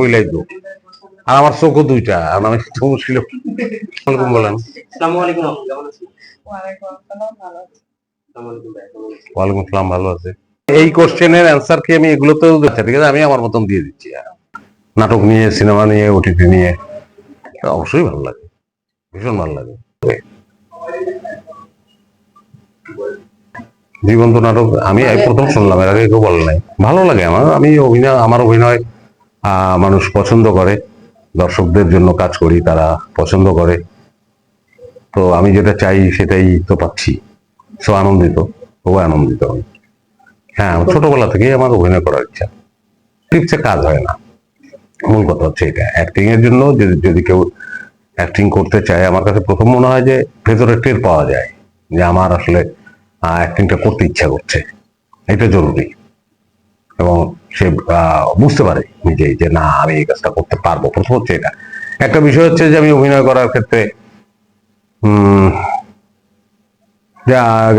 হইলাই তো। আর আমার চোখও দুইটা, আর আমি তো মুশকিল। বলেন। ওয়ালাইকুম আসসালাম, ভালো আছে। এই কোশ্চেনের অ্যান্সার কি আমি এগুলোতেও দিচ্ছি, ঠিক আছে? আমি আমার মতন দিয়ে দিচ্ছি। নাটক নিয়ে, সিনেমা নিয়ে, ওটিটি নিয়ে অবশ্যই ভালো লাগে, ভীষণ ভালো লাগে। জীবন্ত নাটক আমি প্রথম শুনলাম, এর আগে কেউ বলে নাই। ভালো লাগে আমার, আমি অভিনয়, আমার অভিনয় মানুষ পছন্দ করে, দর্শকদের জন্য কাজ করি, তারা পছন্দ করে। তো আমি যেটা চাই সেটাই তো পাচ্ছি, সো আনন্দিত, খুবই আনন্দিত আমি। হ্যাঁ, ছোটবেলা থেকেই আমার অভিনয় করার ইচ্ছা। টিপসে কাজ হয় না, মূল কথা হচ্ছে এটা। অ্যাক্টিং এর জন্য যদি কেউ অ্যাক্টিং করতে চায়, আমার কাছে প্রথম মনে হয় যে ভেতরে টের পাওয়া যায় যে আমার আসলে অ্যাক্টিংটা করতে ইচ্ছা করছে, এটা জরুরি। এবং সে বুঝতে পারে নিজেই যে না, আমি এই কাজটা করতে পারবো। প্রথম হচ্ছে এটা। একটা বিষয় হচ্ছে যে আমি অভিনয় করার ক্ষেত্রে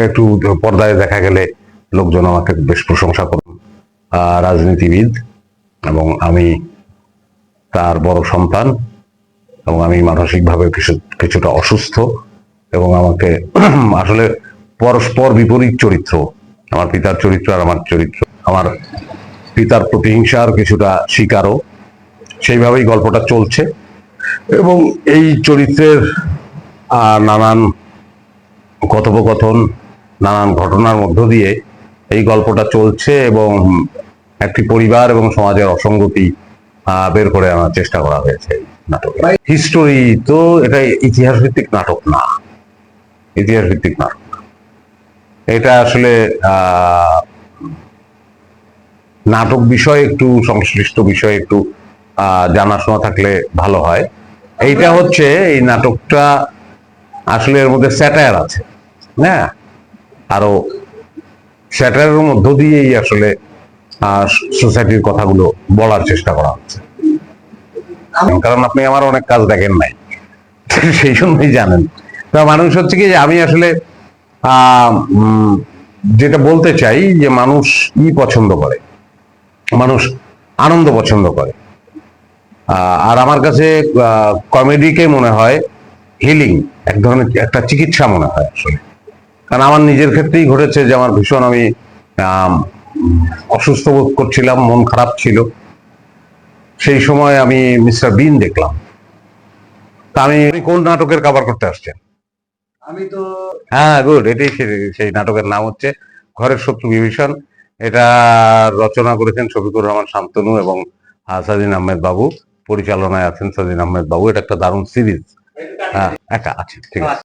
একটু পর্দায় দেখা গেলে লোকজন আমাকে বেশ প্রশংসা করেন। রাজনীতিবিদ এবং আমি তার বড় সন্তান, এবং আমি মানসিকভাবে কিছুটা অসুস্থ, এবং আমাকে আসলে পরস্পর বিপরীত চরিত্র, আমার পিতার চরিত্র আর আমার চরিত্র, আমার পিতার প্রতিহিংসার কিছুটা শিকারও, সেইভাবেই গল্পটা চলছে। এবং এই চরিত্রের নানান কথোপকথন, নানান ঘটনার মধ্য দিয়ে এই গল্পটা চলছে, এবং একটি পরিবার এবং সমাজের অসঙ্গতি বের করে আনার চেষ্টা করা হয়েছে নাটকে। হিস্টোরি তো, এটা ইতিহাস ভিত্তিক নাটক না, ইতিহাস ভিত্তিক নাটক। এটা আসলে নাটক বিষয়ে একটু সংশ্লিষ্ট বিষয়ে একটু জানাশোনা থাকলে ভালো হয়। এইটা হচ্ছে, এই নাটকটা আসলে এর মধ্যে স্যাটায়ার আছে, হ্যাঁ, আরো স্যাটায়ারের মধ্য দিয়েই আসলে সোসাইটির কথাগুলো বলার চেষ্টা করা হচ্ছে। কারণ আপনি আমার অনেক কাজ দেখেন নাই, সেই জন্যই জানেন। তা মানুষ হচ্ছে কি যে আমি আসলে যেটা বলতে চাই যে মানুষ পছন্দ করে, মানুষ আনন্দ পছন্দ করে। আর আমার কাছে কমেডিকে মনে হয় হিলিং, এক ধরনের একটা চিকিৎসা মনে হয় আসলে। কারণ আমার নিজের ক্ষেত্রেই ঘটেছে যে আমার ভীষণ, আমি অসুস্থ বোধ করছিলাম, মন খারাপ ছিল, সেই সময় আমি মিস্টার বিন দেখলাম। তা আমি কোন নাটকের কভার করতে আসছেন? আমি তো, হ্যাঁ, গুড। এটাই সেই নাটকের নাম হচ্ছে ঘরের শত্রু বিভীষণ। এটা রচনা করেছেন শফিকুর রহমান শান্তনু এবং সাজিন আহমেদ বাবু, পরিচালনায় আছেন সাজিন আহমেদ বাবু। এটা একটা দারুণ সিরিজ। হ্যাঁ, একা আছে, ঠিক আছে।